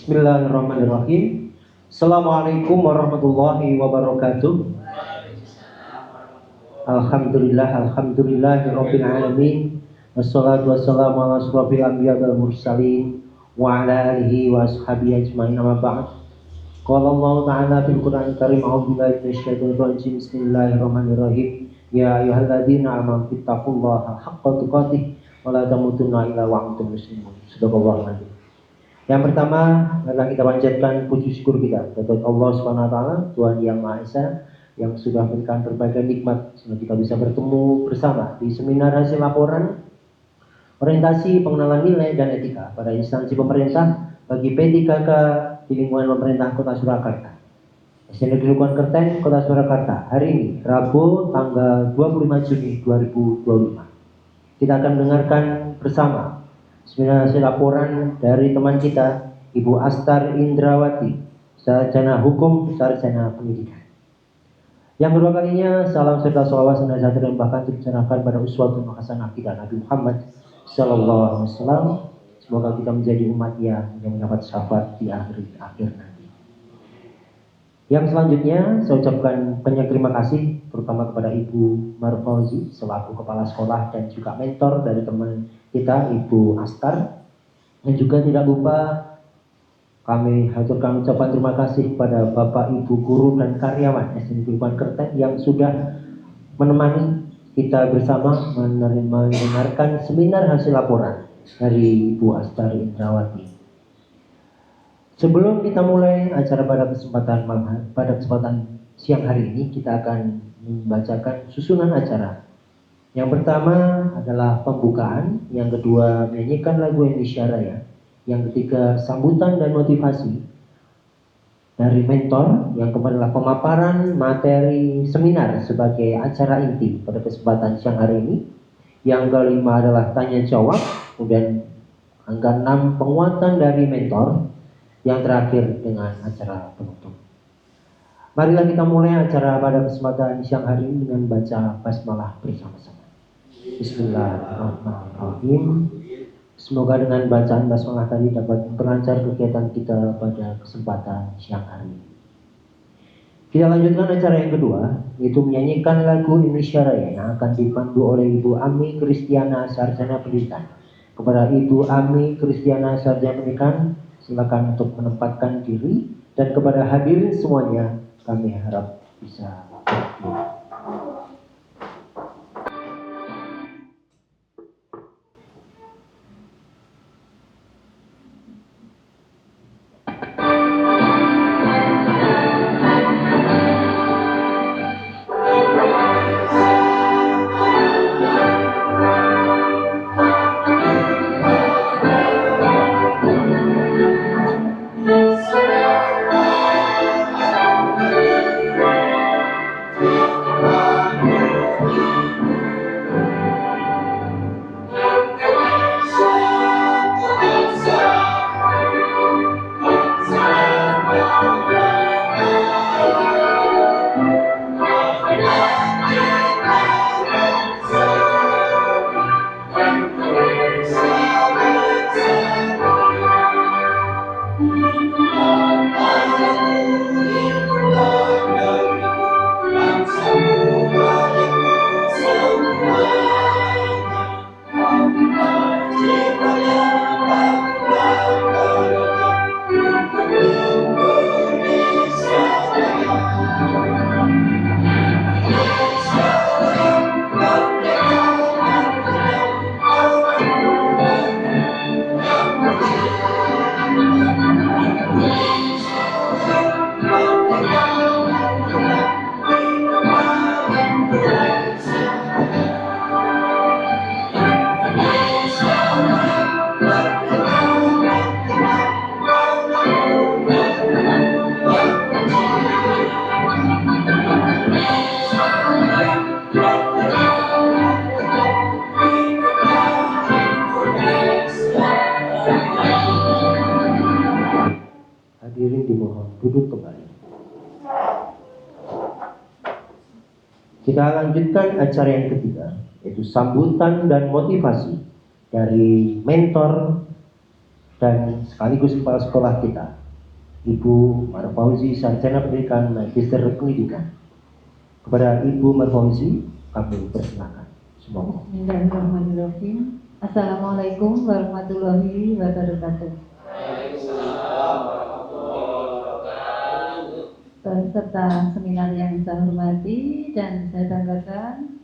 Bismillahirrahmanirrahim. Assalamualaikum warahmatullahi wabarakatuh. Alhamdulillahirabbil alamin. Wassalatu wassalamu ala asyrofil anbiya wal mursalin wa ala alihi wa ashabihi ajmain, amma ba'd. Qala Allah ta'ala fil Qur'anil Karim, a'udzu billahi minasyaitonir rajim. Bismillahirrahmanirrahim. Ya ayyuhalladzina amanu taqullaha haqqa tuqatih wa la tamutunna illa wa antum muslimun. Shadaqallahul adzim. Yang pertama adalah kita panjatkan puji syukur kita kepada Allah Subhanahu wa taala, Tuhan Yang Maha Esa, yang sudah memberikan berbagai nikmat sehingga kita bisa bertemu bersama di seminar hasil laporan orientasi pengenalan nilai dan etika pada instansi pemerintah bagi P3K di lingkungan pemerintah Kota Surakarta. SDN Negeri Kerten, Kota Surakarta, hari ini Rabu tanggal 25 Juni 2025. Kita akan mendengarkan bersama seminar hasil laporan dari teman kita, Ibu Astar Indrawati, sarjana hukum, sarjana pendidikan. Yang kedua kalinya, salam serta sholawat serta dan bahkan tercurahkan pada uswatun hasanah kita Nabi Muhammad Sallallahu Alaihi Wasallam. Semoga kita menjadi umat yang mendapat syafaat di akhir nanti. Yang selanjutnya, saya ucapkan banyak terima kasih terutama kepada Ibu Marfauzi selaku kepala sekolah dan juga mentor dari teman kita Ibu Astar, dan juga tidak lupa kami haturkan ucapan terima kasih kepada Bapak Ibu guru dan karyawan SDN Negeri Kerten yang sudah menemani kita bersama mendengarkan seminar hasil laporan dari Ibu Astar Indrawati. Sebelum kita mulai acara pada kesempatan siang hari ini, kita akan membacakan susunan acara. Yang pertama adalah pembukaan, yang kedua menyanyikan lagu Indonesia Raya, yang ketiga sambutan dan motivasi dari mentor, yang keempat adalah pemaparan materi seminar sebagai acara inti pada kesempatan siang hari ini, yang kelima adalah tanya jawab, kemudian angka 6 penguatan dari mentor, yang terakhir dengan acara penutup. Marilah kita mulai acara pada kesempatan siang hari ini dengan baca basmalah bersama-sama. Bismillahirrahmanirrahim. Semoga dengan bacaan basmalah tadi dapat memperlancar kegiatan kita pada kesempatan siang hari ini. Kita lanjutkan acara yang kedua, yaitu menyanyikan lagu Indonesia Raya yang akan dipandu oleh Ibu Ami Kristiana, sarjana pendidikan. Kepada Ibu Ami Kristiana, sarjana pendidikan, silakan untuk menempatkan diri, dan kepada hadirin semuanya kami harap bisa berdiri. Hadirin dimohon duduk kembali. Kita lanjutkan acara yang ketiga, yaitu sambutan dan motivasi dari mentor dan sekaligus kepala sekolah kita, Ibu Marfauzi, Sarjana Pendidikan Magister Pendidikan. Kepada Ibu Marfauzi, kami persilakan. Semoga. Bismillahirrahmanirrahim. Assalamualaikum warahmatullahi wabarakatuh. Peserta seminar yang saya hormati dan saya banggakan,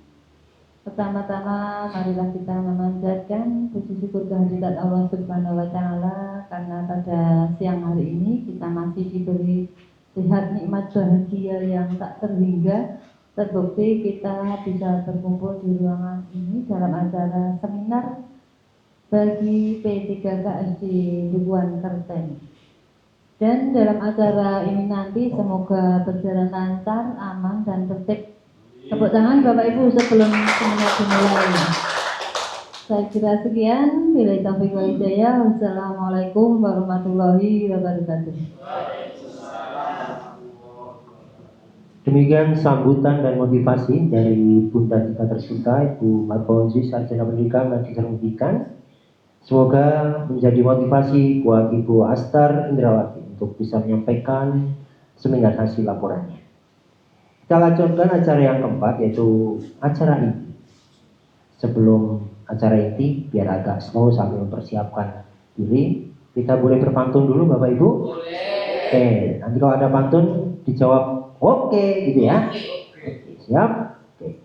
pertama-tama marilah kita memanjatkan puji syukur kehadirat Allah Subhanahu wa Ta'ala, karena pada siang hari ini kita masih diberi sehat, nikmat, bahagia yang tak terhingga. Terbukti kita bisa berkumpul di ruangan ini dalam acara seminar bagi P3KSD Dukuhan Kerten. Dan dalam acara ini nanti semoga berjalan lancar, aman, dan tertib. Tepuk tangan Bapak Ibu sebelum seminar dimulai. Saya kira sekian. Bila taufiq wal hidayah. Wassalamualaikum warahmatullahi wabarakatuh. Demikian sambutan dan motivasi dari Bunda kita tercinta Ibu Marfauzi, Sarjana Pendidikan Magister Pendidikan. Semoga menjadi motivasi buat Ibu Astar Indrawati untuk bisa menyampaikan seminar hasil laporannya. Kita lanjutkan acara yang keempat, yaitu acara inti. Sebelum acara inti, biar agak slow sambil mempersiapkan diri, kita boleh berpantun dulu Bapak Ibu? Boleh. Oke, nanti kalau ada pantun dijawab oke, gitu ya. Oke, siap? Oke.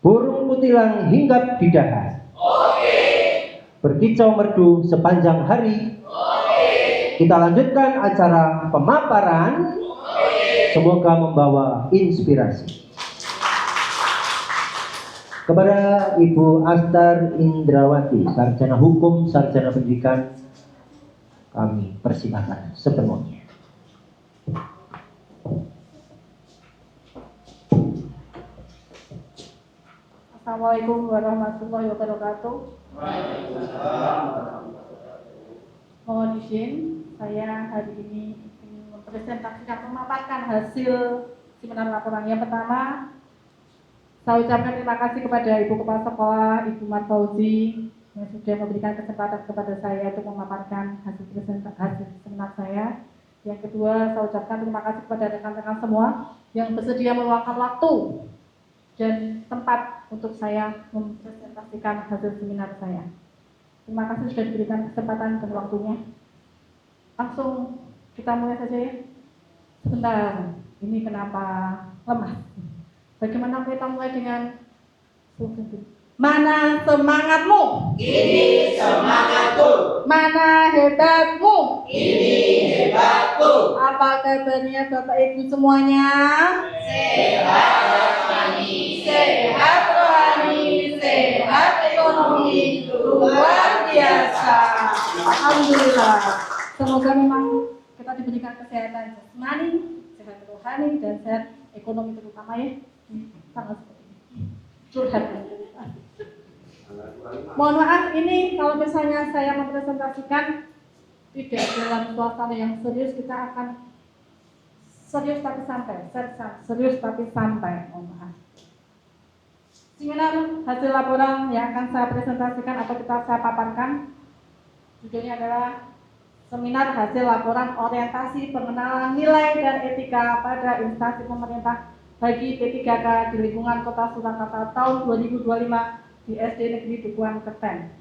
Burung kutilang hinggap di dahan. Oke. Berkicau merdu sepanjang hari. Oke. Kita lanjutkan acara pemaparan. Oke. Semoga membawa inspirasi. Kepada Ibu Astar Indrawati, Sarjana Hukum, Sarjana Pendidikan, kami persilakan sepenuhnya. Assalamualaikum warahmatullahi wabarakatuh. Mohon izin, saya hari ini ingin mempresentasikan, memaparkan hasil seminar laporan. Yang pertama, saya ucapkan terima kasih kepada Ibu Kepala Sekolah, Ibu Marfauzi, yang sudah memberikan kesempatan kepada saya untuk memaparkan hasil seminar saya. Yang kedua, saya ucapkan terima kasih kepada rekan-rekan semua yang bersedia meluangkan waktu dan tempat untuk saya mempresentasikan hasil seminar saya. Terima kasih sudah diberikan kesempatan dan waktunya. Langsung kita mulai saja ya. Sebentar, ini kenapa lemah? Bagaimana kita mulai dengan mana semangatmu? Ini semangatku. Mana hebatmu? Ini hebatku. Apa kabarnya Bapak Ibu semuanya? Sehat rohani, Sehat rohani, sehat ekonomi, luar biasa. Alhamdulillah. Semoga memang kita diberikan kesehatan jasmani, sehat rohani, dan sehat ekonomi terutama ya. Sangat seperti ini. Curhat. Mohon maaf, ini kalau misalnya saya mempresentasikan tidak dalam suasana yang serius, kita akan serius tapi santai, serius tapi santai. Mohon maaf. Seminar hasil laporan yang akan saya presentasikan atau saya paparkan, judulnya adalah Seminar Hasil Laporan Orientasi Pengenalan Nilai dan Etika pada Instansi Pemerintah bagi P3K di lingkungan Kota Surakarta tahun 2025 di SD Negeri Dukuhan Kerten.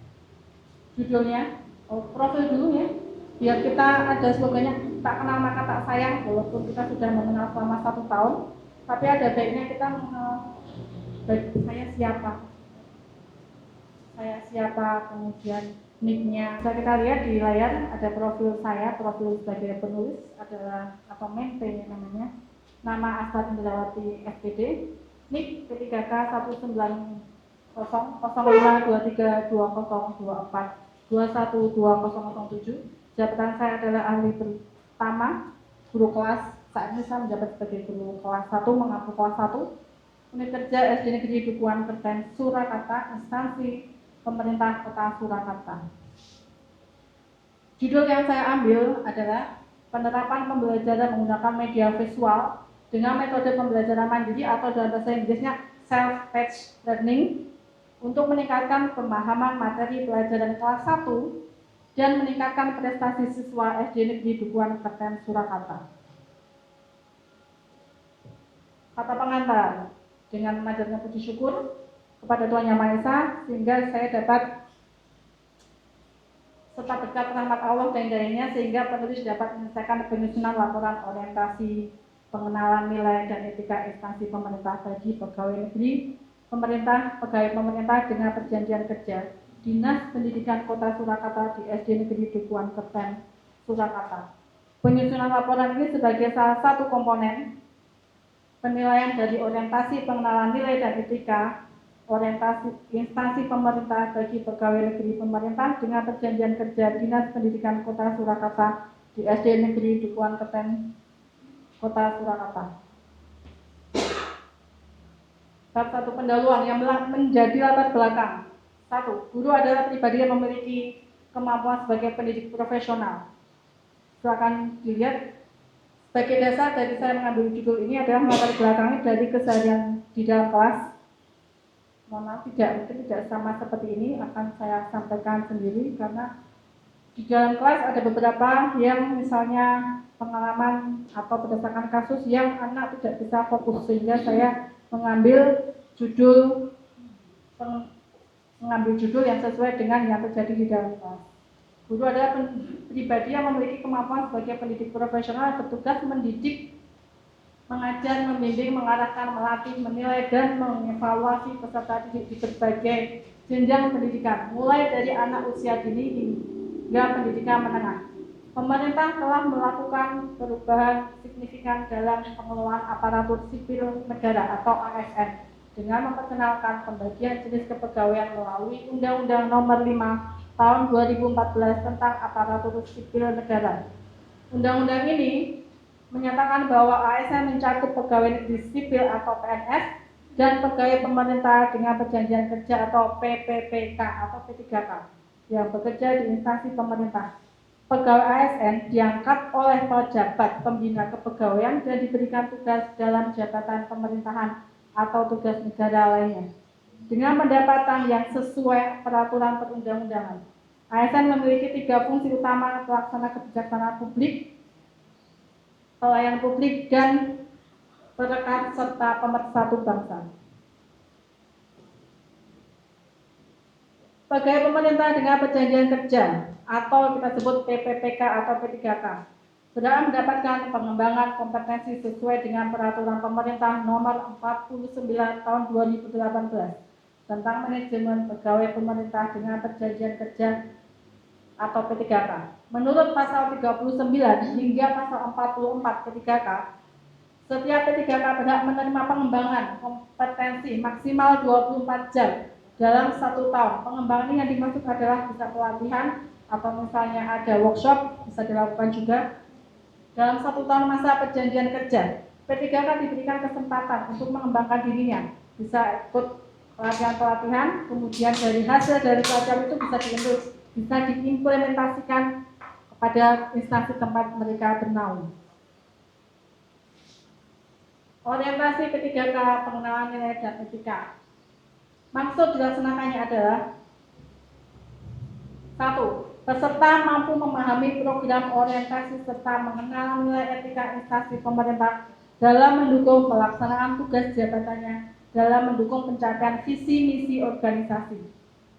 Judulnya, profil dulu ya, biar kita ada slogannya, tak kenal maka tak sayang. Walaupun kita sudah mengenal selama 1 tahun, tapi ada baiknya kita mengenal saya siapa, kemudian nicknya. Bisa kita lihat di layar ada profil saya, profil sebagai penulis adalah atau mente namanya, nama Astar Indrawati SPD, nick P3K 19005232024212007. Jabatan saya adalah ahli pertama, guru kelas. Saat ini saya menjabat sebagai guru kelas 1, mengaku kelas 1, unit kerja SD Negeri Dukuhan Kerten, Surakarta, instansi pemerintah Kota Surakarta. Judul yang saya ambil adalah penerapan pembelajaran menggunakan media visual dengan metode pembelajaran mandiri atau dalam bahasa Inggrisnya self-paced learning untuk meningkatkan pemahaman materi pelajaran kelas 1 dan meningkatkan prestasi siswa SD Negeri Dukuhan Kerten Surakarta. Kata pengantar, dengan memanjatkan puji syukur kepada Tuhan Yang Maha Esa, sehingga saya dapat serta berkat rahmat Allah dan hidayahnya, sehingga penulis dapat menyelesaikan penyusunan laporan orientasi pengenalan nilai dan etika instansi pemerintah bagi pegawai negeri pemerintah, pegawai pemerintah dengan perjanjian kerja Dinas Pendidikan Kota Surakarta di SD Negeri Dukuhan Kerten Surakarta. Penyusunan laporan ini sebagai salah satu komponen penilaian dari orientasi pengenalan nilai dan etika orientasi instansi pemerintah bagi pegawai negeri pemerintah dengan perjanjian kerja Dinas Pendidikan Kota Surakarta di SD Negeri Dukuhan Kerten Kota Surakarta. Bab 1 pendahuluan yang menjadi latar belakang. 1. Guru adalah pribadi yang memiliki kemampuan sebagai pendidik profesional. Silakan dilihat. Sebagai dasar dari saya mengambil judul ini adalah latar belakangnya dari keseharian di dalam kelas. Mohon maaf, mungkin tidak sama seperti ini, akan saya sampaikan sendiri karena di dalam kelas ada beberapa yang misalnya pengalaman atau berdasarkan kasus yang anak tidak bisa fokus, sehingga saya mengambil judul yang sesuai dengan yang terjadi di dalam kelas. Guru adalah pribadi yang memiliki kemampuan sebagai pendidik profesional, bertugas mendidik, mengajar, membimbing, mengarahkan, melatih, menilai, dan mengevaluasi peserta didik di berbagai jenjang pendidikan, mulai dari anak usia dini hingga pendidikan menengah. Pemerintah telah melakukan perubahan signifikan dalam pengelolaan aparatur sipil negara atau ASN dengan memperkenalkan pembagian jenis kepegawaian melalui Undang-Undang Nomor 5 Tahun 2014 tentang aparatur sipil negara. Undang-undang ini menyatakan bahwa ASN mencakup pegawai negeri sipil atau PNS dan pegawai pemerintah dengan perjanjian kerja atau PPPK atau P3K yang bekerja di instansi pemerintah. Pegawai ASN diangkat oleh pejabat pembina kepegawaian dan diberikan tugas dalam jabatan pemerintahan atau tugas negara lainnya dengan pendapatan yang sesuai peraturan perundang-undangan. ASN memiliki 3 fungsi utama: pelaksana kebijaksanaan publik, pelayan publik, dan perekat serta pemersatu bangsa. Pegawai pemerintah dengan perjanjian kerja atau kita sebut PPPK atau P3K sudah mendapatkan pengembangan kompetensi sesuai dengan peraturan pemerintah nomor 49 tahun 2018 tentang manajemen pegawai pemerintah dengan perjanjian kerja atau P3K. Menurut pasal 39 hingga pasal 44 P3K, setiap P3K berhak menerima pengembangan kompetensi maksimal 24 jam dalam 1 tahun. Pengembangan ini yang dimaksud adalah bisa pelatihan atau misalnya ada workshop, bisa dilakukan juga dalam 1 tahun masa perjanjian kerja. P3K diberikan kesempatan untuk mengembangkan dirinya, bisa ikut pelatihan-pelatihan, kemudian dari hasil dari pelatihan itu bisa diimplementasikan kepada instansi tempat mereka bernaung. Orientasi P3K, pengenalan nilai dan etika. Maksud dilaksanakannya adalah 1. Peserta mampu memahami program orientasi serta mengenal nilai etika instansi pemerintah dalam mendukung pelaksanaan tugas jabatannya dalam mendukung pencapaian visi misi organisasi.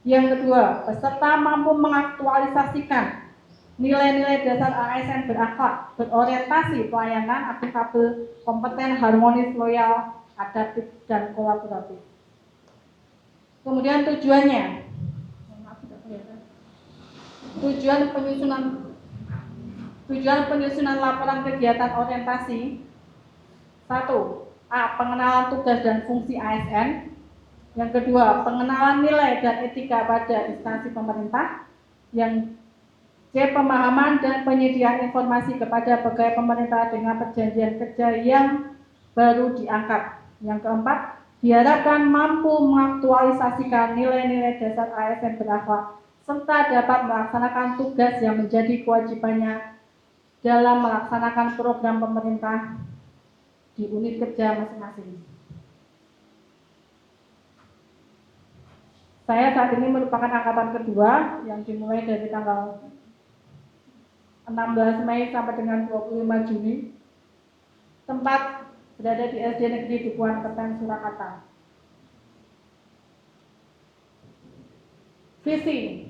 Yang kedua, peserta mampu mengaktualisasikan nilai-nilai dasar ASN berakhlak, berorientasi, pelayanan, akuntabel, kompeten, harmonis, loyal, adaptif, dan kolaboratif. Kemudian tujuannya. Tujuan penyusunan laporan kegiatan orientasi. 1. A. Pengenalan tugas dan fungsi ASN. Yang kedua, pengenalan nilai dan etika pada instansi pemerintah. Yang C. Pemahaman dan penyediaan informasi kepada pegawai pemerintah dengan perjanjian kerja yang baru diangkat. Yang keempat, diharapkan mampu mengaktualisasikan nilai-nilai dasar ASN berakhlak serta dapat melaksanakan tugas yang menjadi kewajibannya dalam melaksanakan program pemerintah di unit kerja masing-masing. Saya saat ini merupakan angkatan kedua yang dimulai dari tanggal 16 Mei sampai dengan 25 Juni. Tempat berada di SD Negeri Dukuhan Keten, Surakarta. Visi.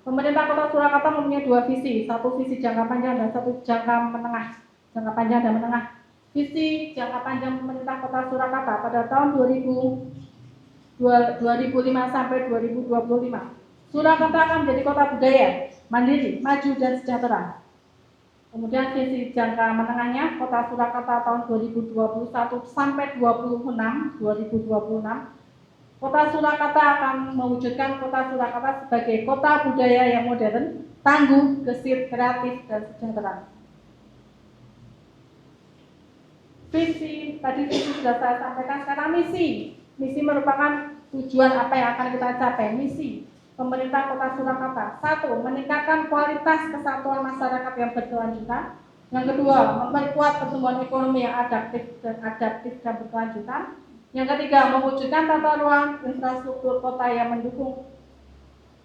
Pemerintah Kota Surakarta mempunyai dua visi, satu visi jangka panjang dan satu jangka menengah. Jangka panjang dan menengah. Visi jangka panjang pemerintah Kota Surakarta pada tahun 2005 sampai 2025. Surakarta akan menjadi kota budaya, mandiri, maju dan sejahtera. Kemudian visi jangka menengahnya Kota Surakarta tahun 2021 sampai 2026. Kota Surakarta akan mewujudkan Kota Surakarta sebagai kota budaya yang modern, tangguh, gesit, kreatif, dan sejahtera. Visi sudah saya sampaikan. Sekarang misi. Misi merupakan tujuan apa yang akan kita capai. Misi pemerintah Kota Surakarta. 1. Meningkatkan kualitas kesatuan masyarakat yang berkelanjutan. Yang kedua, memperkuat pertumbuhan ekonomi yang adaptif dan berkelanjutan. Yang ketiga, mewujudkan tata ruang infrastruktur kota yang mendukung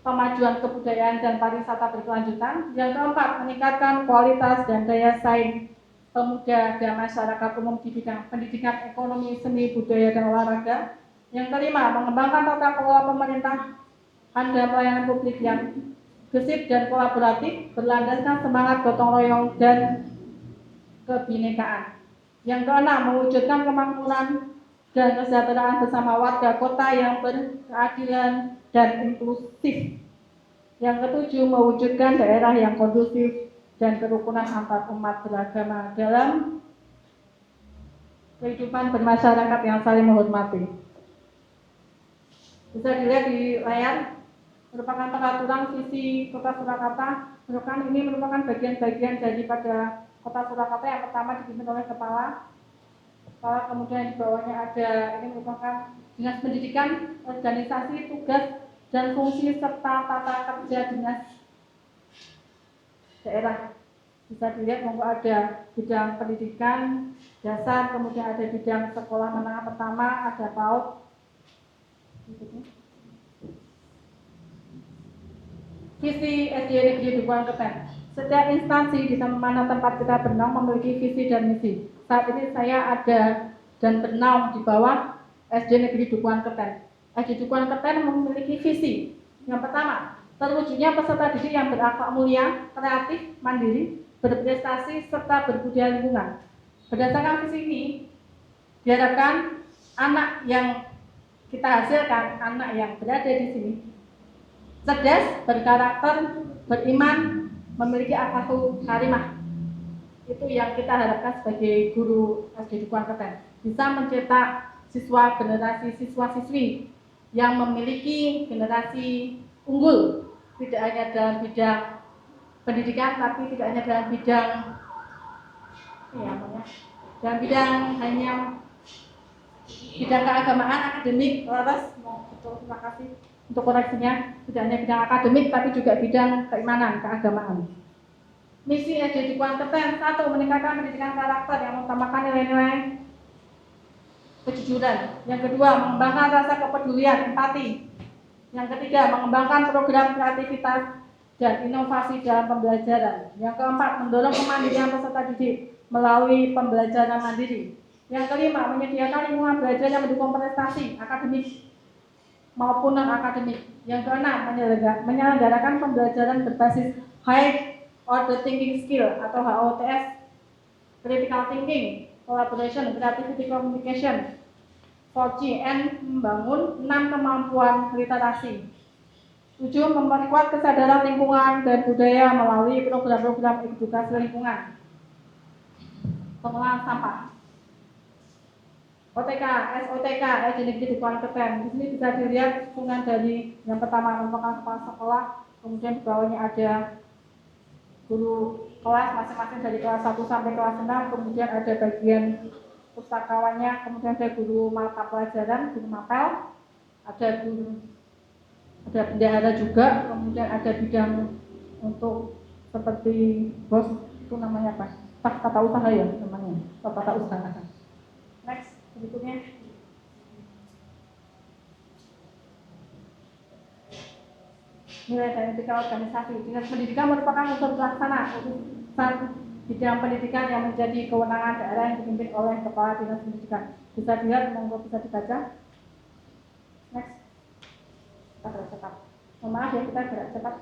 pemajuan kebudayaan dan pariwisata berkelanjutan. Yang keempat, meningkatkan kualitas dan daya saing pemuda dan masyarakat umum di bidang pendidikan, ekonomi, seni, budaya, dan olahraga. Yang kelima, mengembangkan tata kelola pemerintah dan pelayanan publik yang gesit dan kolaboratif, berlandaskan semangat gotong royong dan kebinekaan. Yang keenam, mewujudkan kemakmuran dan kesejahteraan bersama warga kota yang berkeadilan dan inklusif. Yang ketujuh, mewujudkan daerah yang kondusif dan kerukunan antar umat beragama dalam kehidupan bermasyarakat yang saling menghormati. Bisa dilihat di layar, merupakan peraturan visi Kota Surakarta. Ini merupakan bagian-bagian daripada Kota Surakarta. Yang pertama dipimpin oleh kepala, kemudian di bawahnya ada, ini merupakan dinas pendidikan, organisasi, tugas, dan fungsi serta tata kerja dinas daerah. Bisa dilihat bahwa ada bidang pendidikan dasar, kemudian ada bidang sekolah menengah pertama, ada PAUD. Visi SD Negeri Dukuhan Keten. Setiap instansi di mana tempat kita bernaung memiliki visi dan misi. Saat ini saya ada dan bernaung di bawah SD Negeri Dukuhan Keten. SD Dukuhan Keten memiliki visi. Yang pertama, terwujudnya peserta didik yang berakhlak mulia, kreatif, mandiri, berprestasi, serta berbudaya lingkungan. Berdasarkan visi ini, diharapkan anak yang kita hasilkan, anak yang berada di sini, cerdas, berkarakter, beriman, memiliki akhlakul karimah. Itu yang kita harapkan sebagai guru SD Dukuhan Keten. Bisa mencetak generasi siswa-siswi yang memiliki generasi unggul, tidak hanya dalam bidang pendidikan, tapi tidak hanya dalam bidang dalam bidang hanya bidang keagamaan, akademik. Terima kasih untuk koreksinya. Tidak hanya bidang akademik, tapi juga bidang keimanan, keagamaan. Misi SD Dukuhan Keten. 1. Meningkatkan pendidikan karakter yang mengutamakan nilai-nilai kejujuran. Yang kedua, mengembangkan rasa kepedulian, empati. Yang ketiga, mengembangkan program kreativitas dan inovasi dalam pembelajaran. Yang keempat, mendorong kemandirian peserta didik melalui pembelajaran mandiri. Yang kelima, menyediakan lingkungan belajar yang mendukung prestasi akademik maupun non-akademik. Yang keenam, menyelenggarakan pembelajaran berbasis High Order Thinking Skill atau HOTS, Critical Thinking, Collaboration, Creativity, Communication, 4GN, membangun 6 kemampuan literasi. 7. Memperkuat kesadaran lingkungan dan budaya melalui program-program edukasi lingkungan. Pengelolaan sampah. SOTK, SD Negeri Dukuhan Keten. Di sini bisa dilihat hubungan dari yang pertama merupakan kepala sekolah, kemudian di bawahnya ada guru kelas masing-masing dari kelas 1 sampai kelas 6, kemudian ada bagian pustakawannya, kemudian ada guru mata pelajaran, guru mapel, ada bendahara juga, kemudian ada bidang untuk seperti bos, itu namanya apa? Tata usaha ya namanya, tata usaha. Next, berikutnya. nilai dan etika organisasi. Dinas pendidikan merupakan unsur pelaksana urusan bidang pendidikan yang menjadi kewenangan daerah yang dipimpin oleh kepala dinas pendidikan. Bisa dilihat, monggo bisa dibaca. Next, kita gerak cepat. Mohon maaf ya, kita gerak cepat.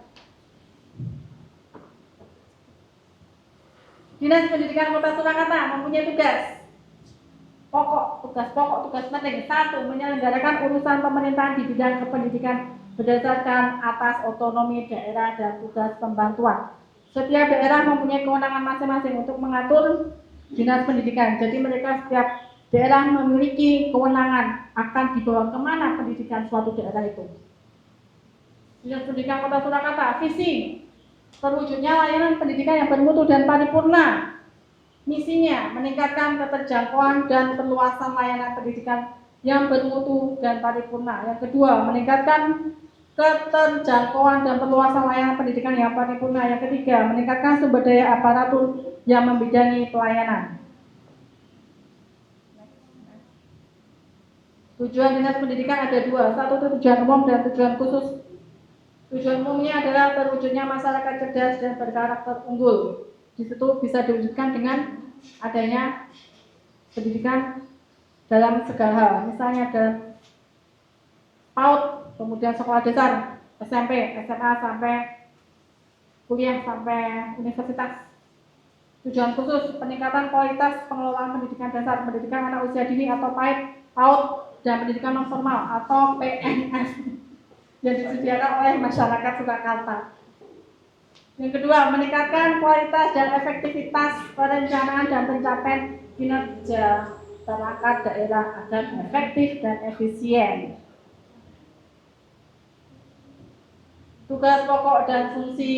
Dinas Pendidikan Kota Surakarta mempunyai tugas pokok, tugas penting. 1. Menyelenggarakan urusan pemerintahan di bidang kependidikan berdasarkan atas otonomi daerah dan tugas pembantuan. Setiap daerah mempunyai kewenangan masing-masing untuk mengatur dinas pendidikan. Jadi mereka setiap daerah memiliki kewenangan akan dibawa kemana pendidikan suatu daerah itu. Dinas Pendidikan Kota Surakarta, visi terwujudnya layanan pendidikan yang bermutu dan paripurna. Misinya meningkatkan keterjangkauan dan perluasan layanan pendidikan yang bermutu dan paripurna. Yang kedua, meningkatkan keterjangkauan dan perluasan layanan pendidikan yang paripurna. Yang ketiga, meningkatkan sumber daya aparatur yang membidangi pelayanan. Tujuan dinas pendidikan ada 2. 1 tujuan umum dan tujuan khusus. Tujuan umumnya adalah terwujudnya masyarakat cerdas dan berkarakter unggul. Di situ bisa diwujudkan dengan adanya pendidikan dalam segala hal. Misalnya dalam PAUD, kemudian sekolah dasar, SMP, SMA sampai kuliah sampai universitas. Tujuan khusus peningkatan kualitas pengelolaan pendidikan dasar, pendidikan anak usia dini atau PAUD, dan pendidikan non formal atau PNS yang disediakan oleh masyarakat Surakarta. Yang kedua, meningkatkan kualitas dan efektivitas perencanaan dan pencapaian kinerja perangkat daerah agar efektif dan efisien. Tugas pokok dan fungsi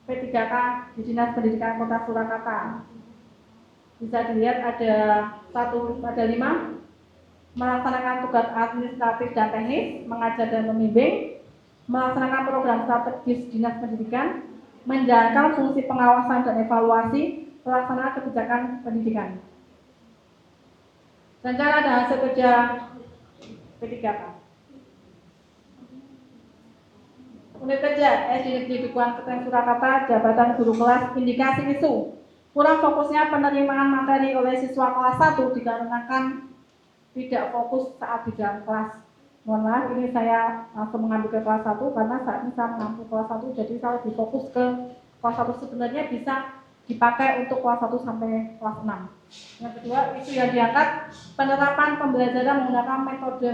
P3K di Dinas Pendidikan Kota Surakarta. Bisa dilihat ada 5. Melaksanakan tugas administratif dan teknis, mengajar dan membimbing, melaksanakan program strategis dinas pendidikan, menjalankan fungsi pengawasan dan evaluasi pelaksanaan kebijakan pendidikan. Rencana dan hasil kerja P3K. Unit kerja SD Negeri Dukuhan Keteng Surakarta, Jabatan Guru Kelas, indikasi isu kurang fokusnya penerimaan materi oleh siswa kelas 1 dikarenakan tidak fokus saat di dalam kelas. Mohon maaf, ini saya langsung mengambil ke kelas 1 karena saat ini saya mengambil kelas 1, jadi saya lebih fokus ke kelas 1. Sebenarnya bisa dipakai untuk kelas 1 sampai kelas 6. Yang kedua, isu yang diangkat penerapan pembelajaran menggunakan metode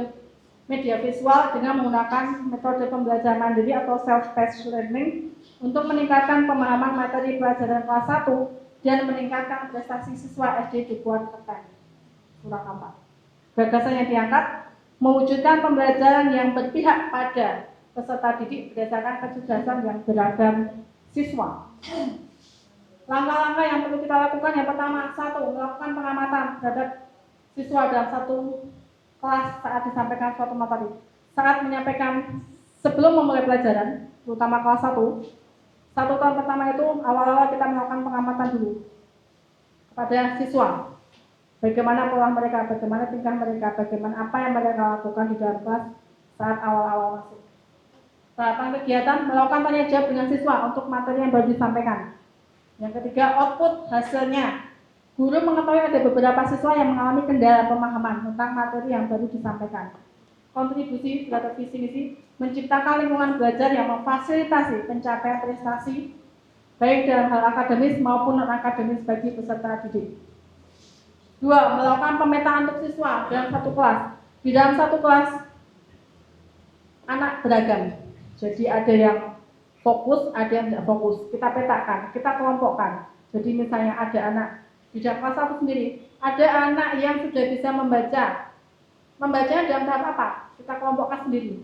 media visual dengan menggunakan metode pembelajaran mandiri atau self-paced learning untuk meningkatkan pemahaman materi pelajaran kelas 1 dan meningkatkan prestasi siswa SD Dukuhan Keteng Surakarta. Gagasan yang diangkat mewujudkan pembelajaran yang berpihak pada peserta didik berdasarkan kecerdasan yang beragam siswa. Langkah-langkah yang perlu kita lakukan yang pertama, 1. Melakukan pengamatan terhadap siswa dalam satu kelas saat disampaikan suatu materi. Saat menyampaikan sebelum memulai pelajaran, terutama kelas 1 tahun pertama itu awal-awal kita melakukan pengamatan dulu kepada siswa. Bagaimana pola mereka, bagaimana tingkah mereka, bagaimana apa yang mereka lakukan di dalam kelas saat awal-awal masuk. Tahapan kegiatan melakukan tanya jawab dengan siswa untuk materi yang baru disampaikan. Yang ketiga, output hasilnya. Guru mengetahui ada beberapa siswa yang mengalami kendala pemahaman tentang materi yang baru disampaikan. Kontribusi terhadap visi misi menciptakan lingkungan belajar yang memfasilitasi pencapaian prestasi baik dalam hal akademis maupun non-akademis bagi peserta didik. 2. Melakukan pemetaan untuk siswa dalam satu kelas. Di dalam satu kelas, anak beragam. Jadi ada yang fokus, ada yang tidak fokus. Kita petakan, kita kelompokkan. Jadi misalnya ada anak di dalam kelas 1 sendiri, ada anak yang sudah bisa membaca. Membaca dalam tahap apa? Kita kelompokkan sendiri.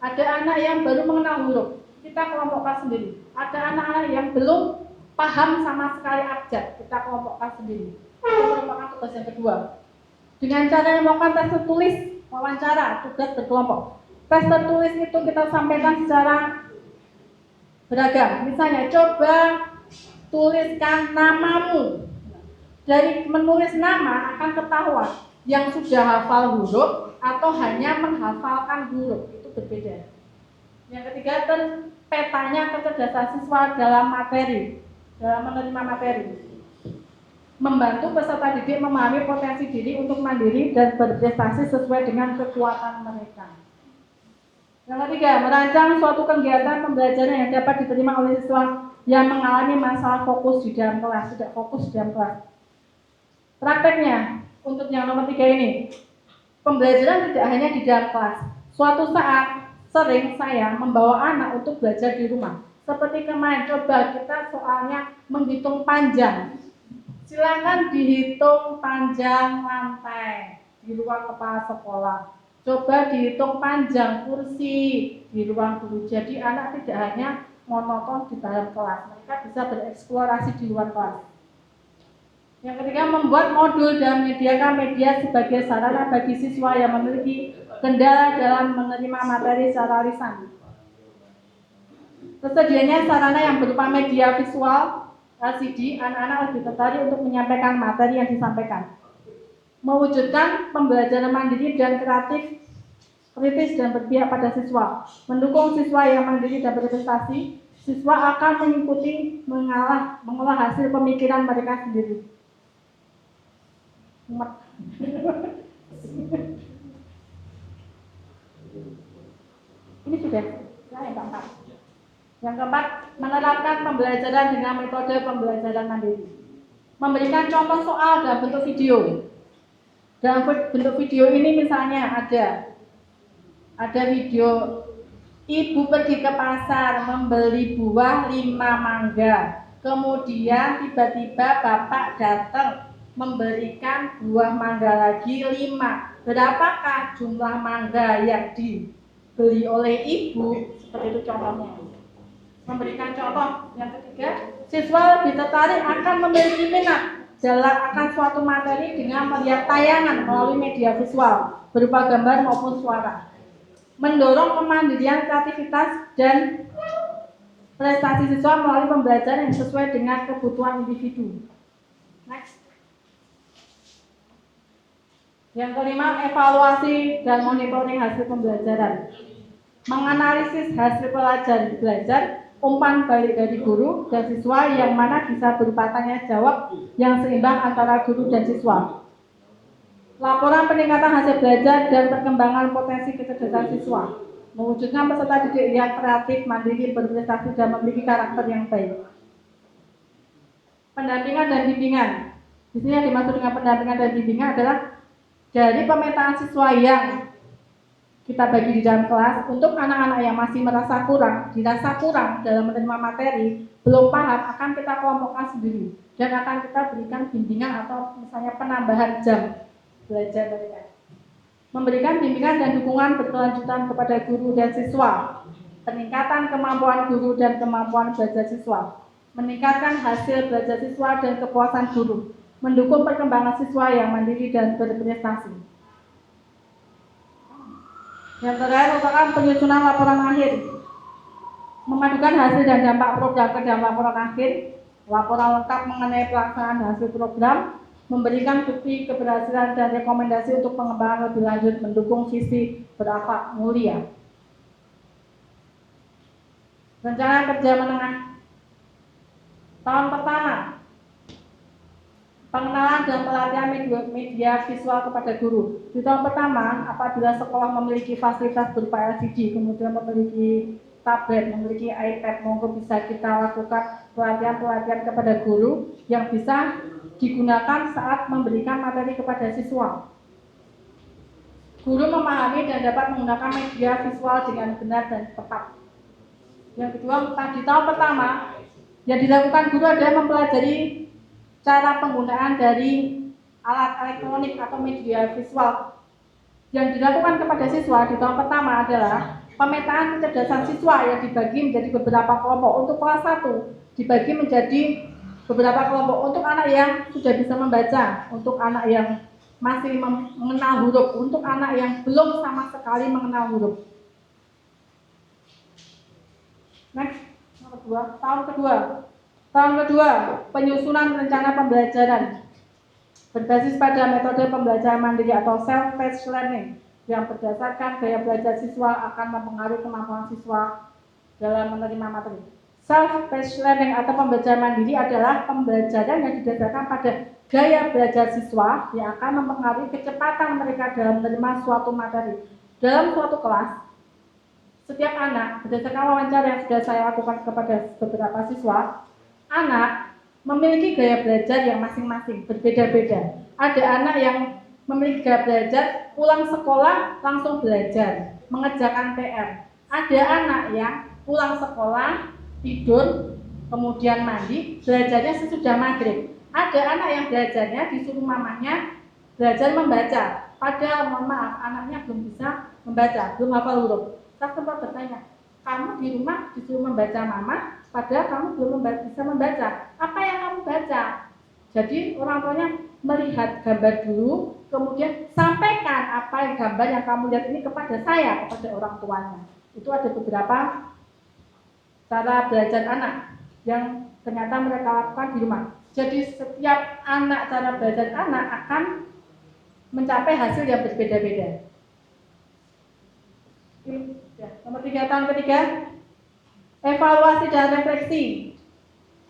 Ada anak yang baru mengenal huruf. Kita kelompokkan sendiri. Ada anak-anak yang belum paham sama sekali abjad. Kita kelompokkan sendiri. Itu merupakan tugas yang kedua. Dengan cara melakukan tes tertulis, wawancara, tugas berkelompok. Tes tertulis itu kita sampaikan secara beragam. Misalnya, coba tuliskan namamu. Dari menulis nama akan ketahuan yang sudah hafal huruf atau hanya menghafalkan huruf. Itu berbeda. Yang ketiga, petanya kecerdasan siswa dalam menerima materi. Membantu peserta didik memahami potensi diri untuk mandiri dan berprestasi sesuai dengan kekuatan mereka. Yang ketiga, merancang suatu kegiatan pembelajaran yang dapat diterima oleh siswa yang mengalami masalah fokus di dalam kelas, tidak fokus di dalam kelas. Prakteknya, untuk yang nomor 3 ini, pembelajaran tidak hanya di dalam kelas. Suatu saat, sering saya membawa anak untuk belajar di rumah. Seperti kemarin, coba kita soalnya menghitung panjang. Silakan dihitung panjang lantai di ruang kepala sekolah. Coba dihitung panjang kursi di ruang guru. Jadi anak tidak hanya monoton di dalam kelas, mereka bisa bereksplorasi di luar kelas. Yang ketiga, membuat modul dan menyediakan media sebagai sarana bagi siswa yang memiliki kendala dalam menerima materi secara lisan. Tersedianya sarana yang berupa media visual LCD, anak-anak lebih tertarik untuk menyampaikan materi yang disampaikan. Mewujudkan pembelajaran mandiri dan kreatif, kritis dan berpihak pada siswa. Mendukung siswa yang mandiri dan berprestasi, siswa akan mengikuti mengolah hasil pemikiran mereka sendiri. Ini sudah, yang keempat. Yang keempat, menerapkan pembelajaran dengan metode pembelajaran mandiri. Memberikan contoh soal dalam bentuk video. Dalam bentuk video ini misalnya ada video ibu pergi ke pasar membeli buah 5 mangga. Kemudian tiba-tiba bapak datang memberikan buah mangga lagi 5. Berapakah jumlah mangga yang dibeli oleh ibu? Seperti itu contohnya. Memberikan contoh. Yang ketiga, siswa lebih tertarik akan memiliki minat dalam akan suatu materi dengan melihat tayangan melalui media visual berupa gambar maupun suara. Mendorong kemandirian, kreativitas, dan prestasi siswa melalui pembelajaran yang sesuai dengan kebutuhan individu. Next. Yang kelima, evaluasi dan monitoring hasil pembelajaran. Menganalisis hasil belajar, umpan balik dari guru dan siswa yang mana bisa berupa tanya jawab yang seimbang antara guru dan siswa. Laporan peningkatan hasil belajar dan perkembangan potensi kecerdasan siswa. Mewujudkan peserta didik yang kreatif, mandiri, berprestasi dan memiliki karakter yang baik. Pendampingan dan bimbingan. Di sini yang dimaksud dengan pendampingan dan bimbingan adalah dari pemetaan siswa yang kita bagi di dalam kelas untuk anak-anak yang masih dirasa kurang dalam menerima materi, belum paham, akan kita kelompokkan sendiri dan akan kita berikan bimbingan atau misalnya penambahan jam belajar mereka. Memberikan bimbingan dan dukungan berkelanjutan kepada guru dan siswa. Peningkatan kemampuan guru dan kemampuan belajar siswa. Meningkatkan hasil belajar siswa dan kepuasan guru. Mendukung perkembangan siswa yang mandiri dan berprestasi. Yang terakhir merupakan penyusunan laporan akhir. Memadukan hasil dan dampak program ke dalam laporan akhir. Laporan lengkap mengenai pelaksanaan hasil program. Memberikan bukti keberhasilan dan rekomendasi untuk pengembangan lebih lanjut, mendukung visi berakhlak mulia. Rencana kerja menengah tahun pertama, pengenalan dan pelatihan media visual kepada guru. Di tahun pertama, apabila sekolah memiliki fasilitas berupa LCD, kemudian memiliki tablet, memiliki iPad, monggo bisa kita lakukan pelatihan-pelatihan kepada guru yang bisa digunakan saat memberikan materi kepada siswa. Guru memahami dan dapat menggunakan media visual dengan benar dan tepat. Yang kedua, di tahun pertama, yang dilakukan guru adalah mempelajari cara penggunaan dari alat elektronik atau media visual. Yang dilakukan kepada siswa di tahun pertama adalah pemetaan kecerdasan siswa yang dibagi menjadi beberapa kelompok. Untuk kelas 1 dibagi menjadi beberapa kelompok. Untuk anak yang sudah bisa membaca, untuk anak yang masih mengenal huruf, untuk anak yang belum sama sekali mengenal huruf. Next, tahun kedua, penyusunan rencana pembelajaran berbasis pada metode pembelajaran mandiri atau self-paced learning yang berdasarkan gaya belajar siswa akan mempengaruhi kemampuan siswa dalam menerima materi. Self-paced learning atau pembelajaran mandiri adalah pembelajaran yang didasarkan pada gaya belajar siswa yang akan mempengaruhi kecepatan mereka dalam menerima suatu materi. Dalam suatu kelas, setiap anak, berdasarkan wawancara yang sudah saya lakukan kepada beberapa siswa, anak memiliki gaya belajar yang masing-masing, berbeda-beda. Ada anak yang memiliki gaya belajar pulang sekolah langsung belajar, mengerjakan PR. Ada anak yang pulang sekolah, tidur, kemudian mandi, belajarnya sesudah maghrib. Ada anak yang belajarnya disuruh mamanya belajar membaca. Padahal mohon maaf, anaknya belum bisa membaca, belum hafal huruf. Saya sempat bertanya, kamu di rumah disuruh membaca mama, padahal kamu belum bisa membaca. Apa yang kamu baca? Jadi orang tuanya melihat gambar dulu, kemudian sampaikan apa yang gambar yang kamu lihat ini kepada saya, kepada orang tuanya. Itu ada beberapa cara belajar anak yang ternyata mereka lakukan di rumah. Jadi setiap anak, cara belajar anak akan mencapai hasil yang berbeda-beda. Nomor 3, tahun ketiga, evaluasi dan refleksi.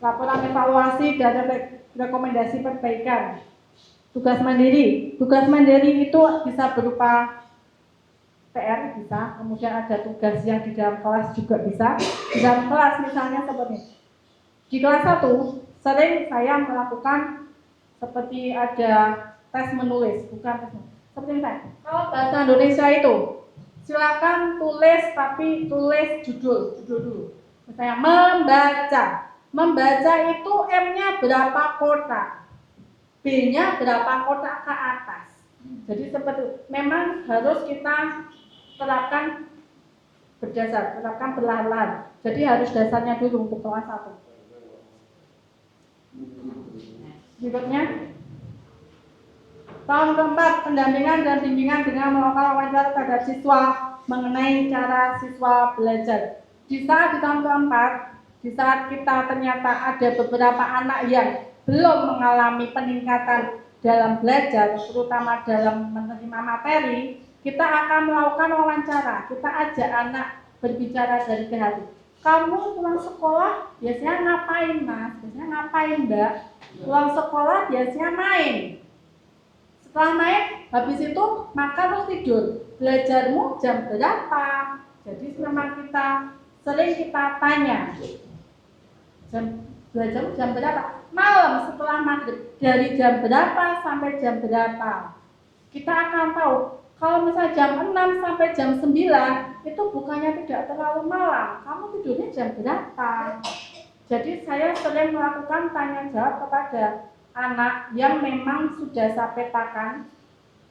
Laporan evaluasi dan rekomendasi perbaikan. Tugas mandiri. Tugas mandiri itu bisa berupa PR, bisa, kemudian ada tugas yang di dalam kelas juga bisa. Di dalam kelas misalnya seperti ini. Di kelas 1, sering saya melakukan seperti ada tes menulis, bukan tes menulis. Seperti ini, kalau bahasa Indonesia itu silakan tulis, tapi tulis judul dulu. Misalnya membaca. Membaca itu M-nya berapa kotak, B-nya berapa kotak ke atas. Jadi seperti itu. Memang harus kita terapkan berdasar, terapkan perlahan-lahan. Jadi harus dasarnya dulu untuk kelas 1. Berikutnya, tahun keempat, pendampingan dan bimbingan dengan melakukan wawancara terhadap siswa mengenai cara siswa belajar. Di saat di tahun keempat, di saat kita ternyata ada beberapa anak yang belum mengalami peningkatan dalam belajar, terutama dalam menerima materi, kita akan melakukan wawancara. Kita ajak anak berbicara dari ke hati. Kamu pulang sekolah biasanya ngapain, Mas? Biasanya ngapain, Mbak? Pulang sekolah biasanya main. Setelah main, habis itu makan terus tidur. Belajarmu jam berapa? Jadi memang sering kita tanya, belajarmu jam berapa? Malam setelah maghrib, dari jam berapa sampai jam berapa? Kita akan tahu, kalau misalnya jam 6 sampai jam 9, itu bukannya tidak terlalu malam, kamu tidurnya jam berapa? Jadi saya sering melakukan tanya jawab kepada anak yang memang sudah saya petakan,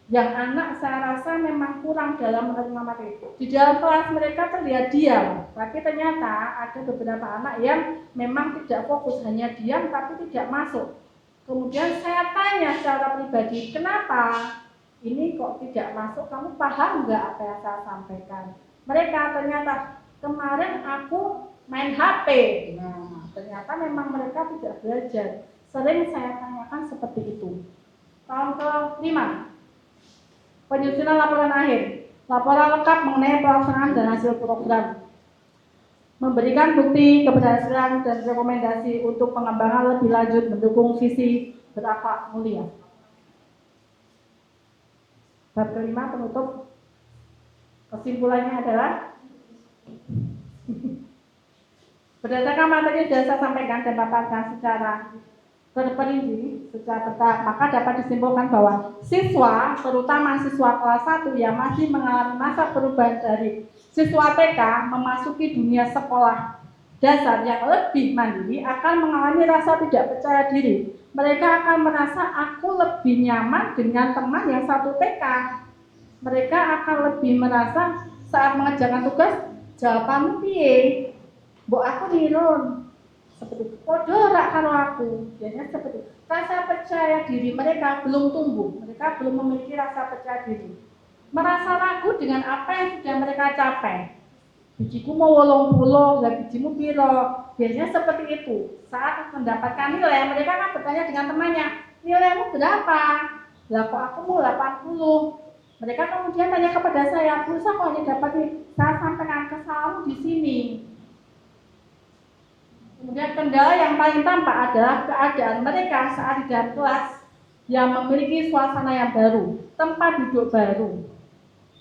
yang anak saya rasa memang kurang dalam menerima materi. Di dalam kelas mereka terlihat diam, tapi ternyata ada beberapa anak yang memang tidak fokus, hanya diam tapi tidak masuk. Kemudian saya tanya secara pribadi, kenapa ini kok tidak masuk, kamu paham nggak apa yang saya sampaikan? Mereka ternyata, kemarin aku main HP. Nah, ternyata memang mereka tidak belajar. Sering saya tanyakan seperti itu. Tahun ke-5, penyusunan laporan akhir. Laporan lengkap mengenai pelaksanaan dan hasil program. Memberikan bukti keberhasilan dan rekomendasi untuk pengembangan lebih lanjut mendukung visi berakhlak mulia. Bab ke-5 penutup. Kesimpulannya adalah berdasarkan materi yang sudah saya sampaikan dan paparkan secara terperinci, secara bertahap, maka dapat disimpulkan bahwa siswa, terutama siswa kelas 1 yang masih mengalami masa perubahan dari siswa TK memasuki dunia sekolah dasar yang lebih mandiri akan mengalami rasa tidak percaya diri. Mereka akan merasa aku lebih nyaman dengan teman yang satu TK. Mereka akan lebih merasa saat mengerjakan tugas, jawabanmu piye? Mbok aku nirun. Seperti podo rak karo aku. Biasanya seperti itu. Rasa percaya diri mereka belum tumbuh. Mereka belum memiliki rasa percaya diri. Merasa ragu dengan apa yang sudah mereka capai. Bijiku mau 80, lah bijimu piro. Biasanya seperti itu. Saat mendapatkan nilai, mereka akan bertanya dengan temannya, nilaimu berapa? Lah kok aku mau 80. Mereka kemudian tanya kepada saya, pulsa kok ini dapat nih? Saya sampaikan kesalahanmu di sini. Kemudian kendala yang paling tampak adalah keadaan mereka saat di dalam kelas yang memiliki suasana yang baru, tempat duduk baru,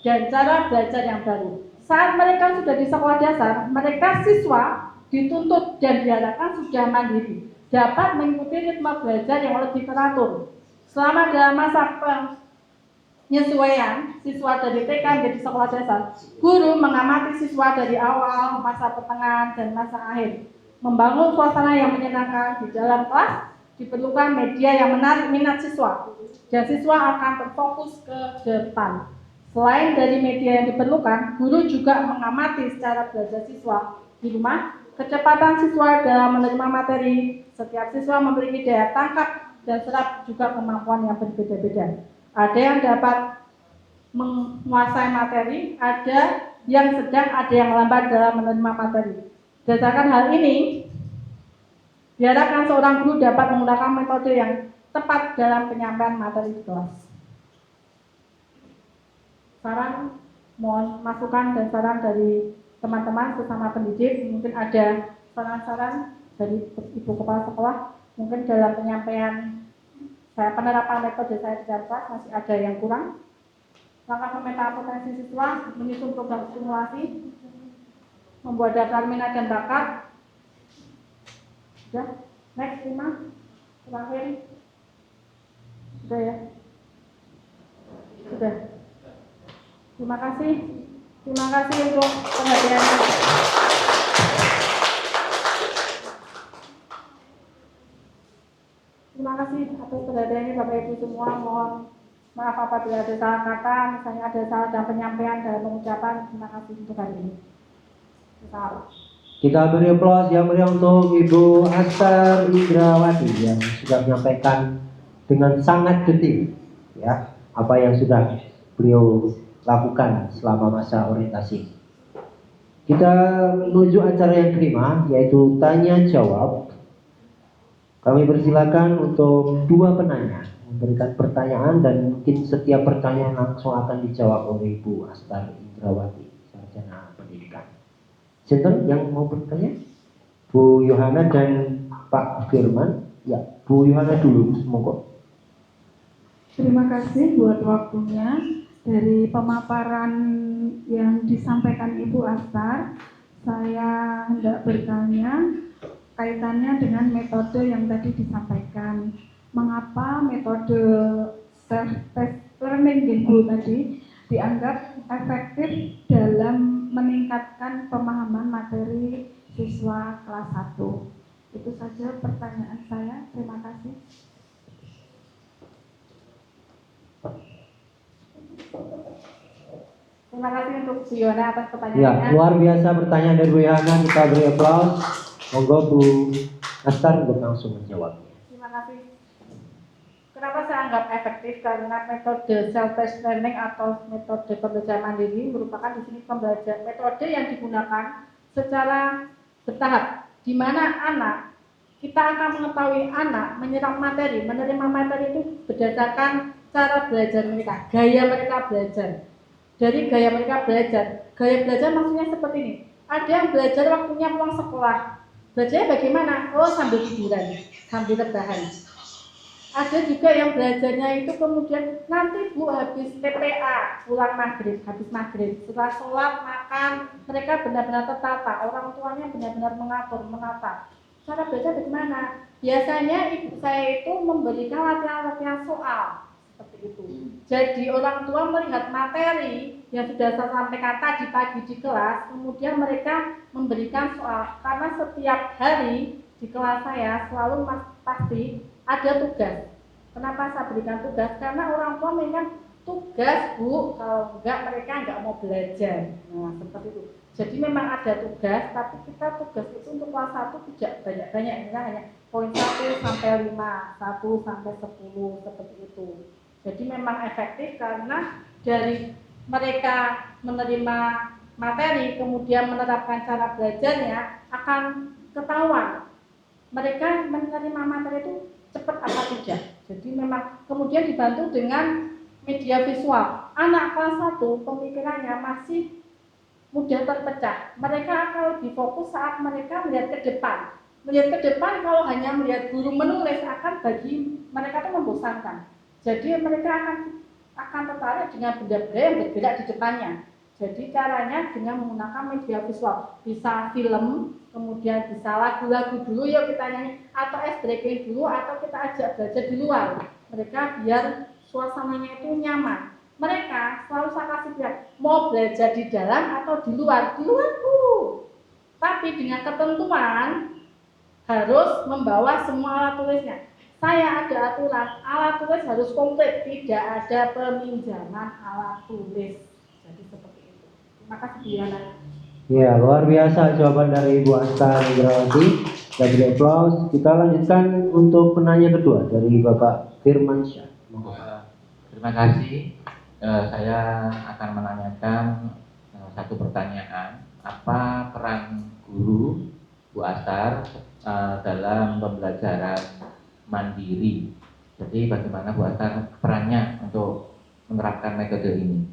dan cara belajar yang baru. Saat mereka sudah di sekolah dasar, mereka siswa dituntut dan diharapkan sudah mandiri, dapat mengikuti ritme belajar yang lebih teratur. Selama dalam masa penyesuaian siswa dari TK menjadi sekolah dasar, guru mengamati siswa dari awal, masa pertengahan, dan masa akhir. Membangun suasana yang menyenangkan di dalam kelas diperlukan media yang menarik minat siswa, dan siswa akan terfokus ke depan. Selain dari media yang diperlukan, guru juga mengamati secara belajar siswa di rumah, kecepatan siswa dalam menerima materi. Setiap siswa memiliki daya tangkap dan serap juga kemampuan yang berbeda-beda. Ada yang dapat menguasai materi, ada yang sedang, ada yang lambat dalam menerima materi. Berdasarkan hal ini, diharapkan seorang guru dapat menggunakan metode yang tepat dalam penyampaian materi di kelas. Saran, mohon masukan dan saran dari teman-teman sesama pendidik. Mungkin ada saran-saran dari Ibu Kepala Sekolah, mungkin dalam penyampaian penerapan metode saya di dalam kelas masih ada yang kurang. Langkah pemetaan potensi siswa, menyusun program stimulasi, membuat daftar minat dan bakat. Sudah, next 5, terakhir. Sudah ya? Sudah. Terima kasih untuk perhatiannya. Terima kasih atas perhatiannya Bapak Ibu semua. Mohon maaf apabila ada salah kata, misalnya ada salah dalam penyampaian dalam pengucapan. Terima kasih untuk hari ini. Salam. Kita beri aplaus yang meriah untuk Ibu Astar Indrawati yang sudah menyampaikan dengan sangat detail ya apa yang sudah beliau lakukan selama masa orientasi. Kita menuju acara yang kelima, yaitu tanya jawab. Kami persilakan untuk dua penanya memberikan pertanyaan, dan mungkin setiap pertanyaan langsung akan dijawab oleh Ibu Astar Indrawati, sarjana pendidikan. Sinten yang mau bertanya? Bu Yohana dan Pak Firman. Ya, Bu Yohana dulu, monggo. Terima kasih buat waktunya. Dari pemaparan yang disampaikan Ibu Astar, saya hendak bertanya kaitannya dengan metode yang tadi disampaikan. Mengapa metode self-test learning gitu tadi dianggap efektif dalam meningkatkan pemahaman materi siswa kelas 1? Itu saja pertanyaan saya. Terima kasih. Terima kasih untuk Bu Yona atas Ya, pertanyaannya. luar biasa pertanyaan dari Bu Yohana. Kita beri aplaus. Monggo Bu Astar untuk langsung menjawab. Terima kasih. Kenapa saya anggap efektif? Karena metode self-paced learning atau metode pembelajaran mandiri merupakan di sini pembelajaran metode yang digunakan secara bertahap, di mana kita akan mengetahui anak menyerap materi, menerima materi itu berdasarkan cara belajar mereka, gaya mereka belajar. Dari gaya mereka belajar maksudnya seperti ini. Ada yang belajar waktunya pulang sekolah. Belajarnya bagaimana? Oh, sambil tiduran, sambil rebahan. Ada juga yang belajarnya itu kemudian nanti Bu habis TPA, pulang maghrib, habis maghrib, setelah sholat, makan, mereka benar-benar tertata, orang tuanya benar-benar mengatur, menata. Cara belajar bagaimana? Biasanya ibu saya itu memberikan latihan-latihan soal, seperti itu. Jadi orang tua melihat materi yang sudah saya sampaikan tadi pagi di kelas, kemudian mereka memberikan soal, karena setiap hari di kelas saya selalu pasti ada tugas. Kenapa saya berikan tugas? Karena orang tua memang tugas Bu, kalau enggak mereka enggak mau belajar. Nah seperti itu. Jadi memang ada tugas, tapi kita tugas itu untuk kelas 1 tidak banyak-banyak, misalnya hanya poin 1 sampai 5, 1 sampai 10 seperti itu. Jadi memang efektif karena dari mereka menerima materi kemudian menerapkan cara belajarnya akan ketahuan mereka menerima materi itu cepat apa tidak. Jadi memang kemudian dibantu dengan media visual. Anak kelas 1 pemikirannya masih mudah terpecah. Mereka akan lebih fokus saat mereka melihat ke depan. Melihat ke depan kalau hanya melihat guru menulis akan bagi mereka itu membosankan. Jadi mereka akan tertarik dengan benda-benda yang bergerak di depannya. Jadi caranya dengan menggunakan media visual. Bisa film, kemudian bisa lagu-lagu dulu yuk kita nyanyi, atau ice breaking dulu, atau kita ajak belajar di luar. Mereka biar suasananya itu nyaman. Mereka selalu saya kasih lihat mau belajar di dalam atau di luar dulu. Tapi dengan ketentuan harus membawa semua alat tulisnya. Saya ada aturan, alat tulis harus komplit, tidak ada peminjaman alat tulis. Jadi seperti itu. Terima kasih Diana. Ya, luar biasa jawaban dari Ibu Asta Negrawati. Dan beri aplaus. Kita lanjutkan untuk penanya kedua dari Bapak Firmansyah. Terima kasih. Saya akan menanyakan satu pertanyaan. Apa peran guru Bu Astar dalam pembelajaran mandiri? Jadi bagaimana Bu Astar perannya untuk menerapkan metode ini?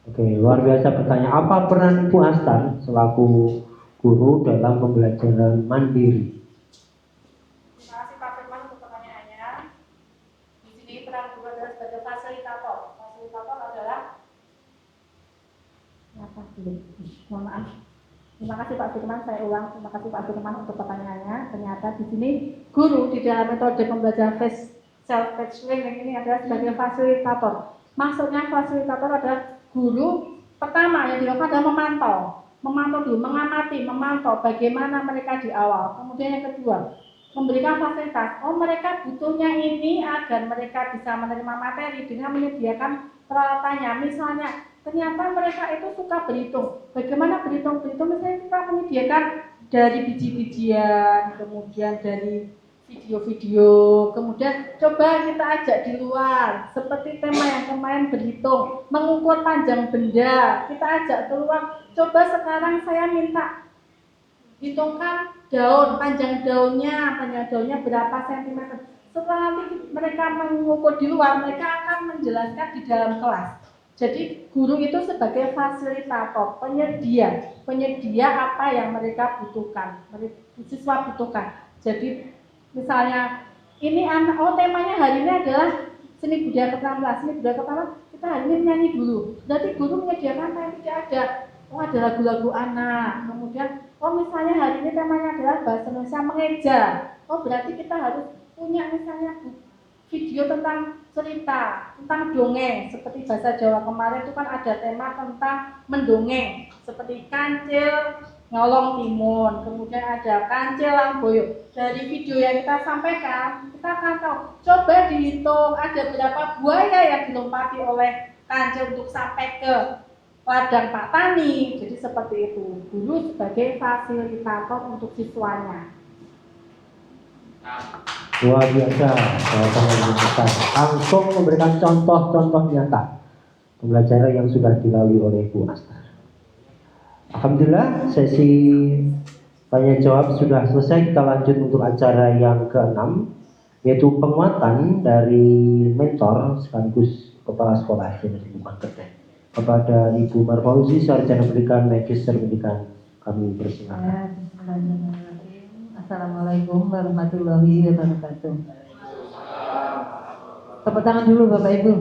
Oke, luar biasa pertanyaan. Apa peran Ibu Astar selaku guru dalam pembelajaran mandiri? Terima kasih Pak Firman untuk pertanyaannya. Di sini peran guru adalah sebagai fasilitator. Fasilitator adalah mohon maaf. Terima kasih Pak Firman, saya ulang. Terima kasih Pak Firman untuk pertanyaannya. Ternyata di sini guru di dalam metode pembelajaran self-paced learning ini adalah sebagai fasilitator. Maksudnya fasilitator adalah guru pertama yang dilakukan adalah memantau dulu, mengamati, memantau bagaimana mereka di awal. Kemudian yang kedua, memberikan fasilitas. Oh, mereka butuhnya ini agar mereka bisa menerima materi dengan menyediakan peralatannya. Misalnya, ternyata mereka itu suka berhitung. Bagaimana berhitung? Misalnya kita menyediakan dari biji-bijian, kemudian dari video-video, kemudian coba kita ajak di luar, seperti tema yang kemarin berhitung, mengukur panjang benda, kita ajak keluar. Coba sekarang saya minta hitungkan daun, panjang daunnya berapa sentimeter. Setelah nanti mereka mengukur di luar, mereka akan menjelaskan di dalam kelas. Jadi guru itu sebagai fasilitator, penyedia apa yang mereka butuhkan, siswa butuhkan. Jadi misalnya ini anak, temanya hari ini adalah seni budaya ke-16. Kita hari ini nyanyi dulu. Berarti guru menyediakan apa yang tidak ada. Ada lagu-lagu anak. Kemudian misalnya hari ini temanya adalah bahasa Indonesia mengeja. Berarti kita harus punya misalnya video tentang cerita, tentang dongeng. Seperti bahasa Jawa kemarin itu kan ada tema tentang mendongeng, seperti Kancil Nyolong Timun, kemudian ada Kancil Langboyo. Dari video yang kita sampaikan, kita akan tahu. Coba dihitung ada berapa buaya yang dilompati oleh Kancil untuk sampai ke ladang Pak Tani. Jadi seperti itu. Guru sebagai fasilitator untuk siswanya. Luar biasa jawaban yang besar. Langsung memberikan contoh-contoh nyata pembelajaran yang sudah dilalui oleh Bu Astar. Alhamdulillah, sesi tanya jawab sudah selesai. Kita lanjut untuk acara yang ke-6, yaitu penguatan dari mentor sekaligus kepala sekolah dan lingkungan kerja kepada Ibu Marfauzi, Sarjana Pendidikan, Magister Pendidikan. Kami persilakan. Assalamualaikum warahmatullahi wabarakatuh. Tepuk tangan dulu Bapak Ibu.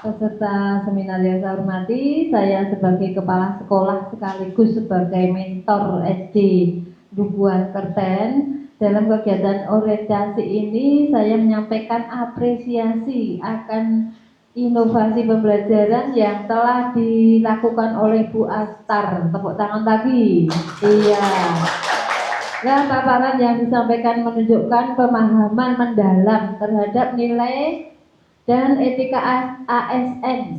Peserta seminar yang saya hormati, saya sebagai kepala sekolah sekaligus sebagai mentor SD Dukuhan Kerten. Dalam kegiatan orientasi ini saya menyampaikan apresiasi akan inovasi pembelajaran yang telah dilakukan oleh Bu Astar. Tepuk tangan lagi. Iya. Nah, paparan yang disampaikan menunjukkan pemahaman mendalam terhadap nilai dan etika ASN,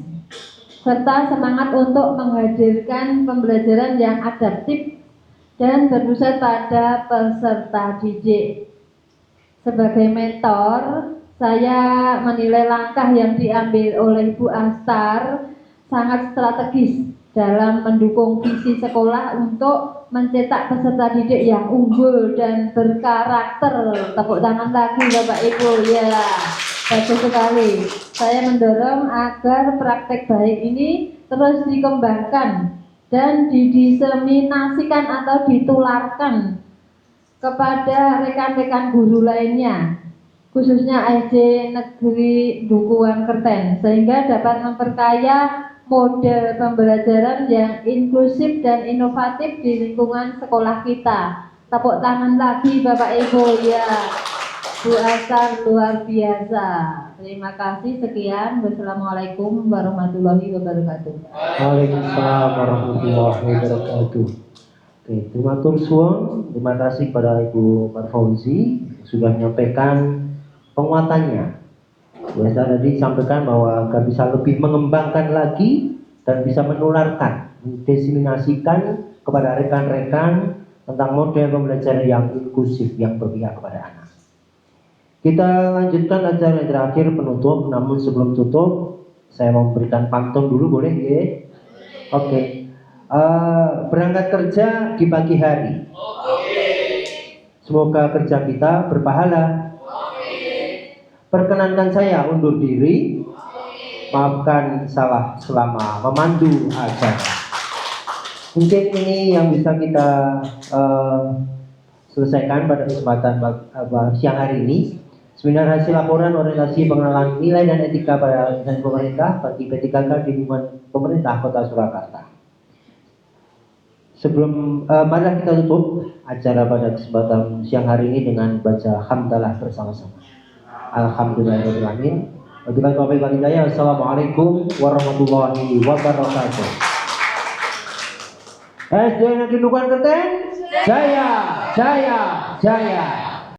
serta semangat untuk menghadirkan pembelajaran yang adaptif dan berpusat pada peserta didik. Sebagai mentor, saya menilai langkah yang diambil oleh Bu Astar sangat strategis dalam mendukung visi sekolah untuk mencetak peserta didik yang unggul dan berkarakter. Tepuk tangan lagi Bapak Ibu. Ya. Bagus sekali. Saya mendorong agar praktek baik ini terus dikembangkan dan didiseminasikan atau ditularkan kepada rekan-rekan guru lainnya, khususnya SD Negeri Dukuhan Kerten, sehingga dapat memperkaya model pembelajaran yang inklusif dan inovatif di lingkungan sekolah kita. Tepuk tangan lagi Bapak Ibu ya. Bu Astar luar biasa. Terima kasih, sekian. Wassalamualaikum warahmatullahi wabarakatuh. Waalaikumsalam warahmatullahi wabarakatuh. Oke, terima kasih kepada Ibu Marfauzi sudah menyampaikan penguatannya. Biasa tadi disampaikan bahwa agar bisa lebih mengembangkan lagi dan bisa menularkan, mendiseminasikan kepada rekan-rekan tentang model pembelajaran yang inklusif yang berpihak kepada anak. Kita lanjutkan acara yang terakhir penutup, namun sebelum tutup saya mau memberikan pantun dulu, boleh ya? Oke. Berangkat kerja di pagi hari. Semoga kerja kita berpahala. Perkenankan saya undur diri. Maafkan salah selama memandu acara. Mungkin ini yang bisa kita selesaikan pada kesempatan siang hari ini. Seminar hasil laporan orientasi pengenalan nilai dan etika pada instansi pemerintah bagi P3K di lingkungan pemerintah Kota Surakarta. Sebelum mari kita tutup acara pada kesempatan siang hari ini dengan baca hamdalah bersama-sama. Alhamdulillahirobbilalamin. Wabillahi taufiq wal hidayah. Assalamualaikum warahmatullahi wabarakatuh. SD Negeri Dukuhan Kerten, jaya, jaya, jaya.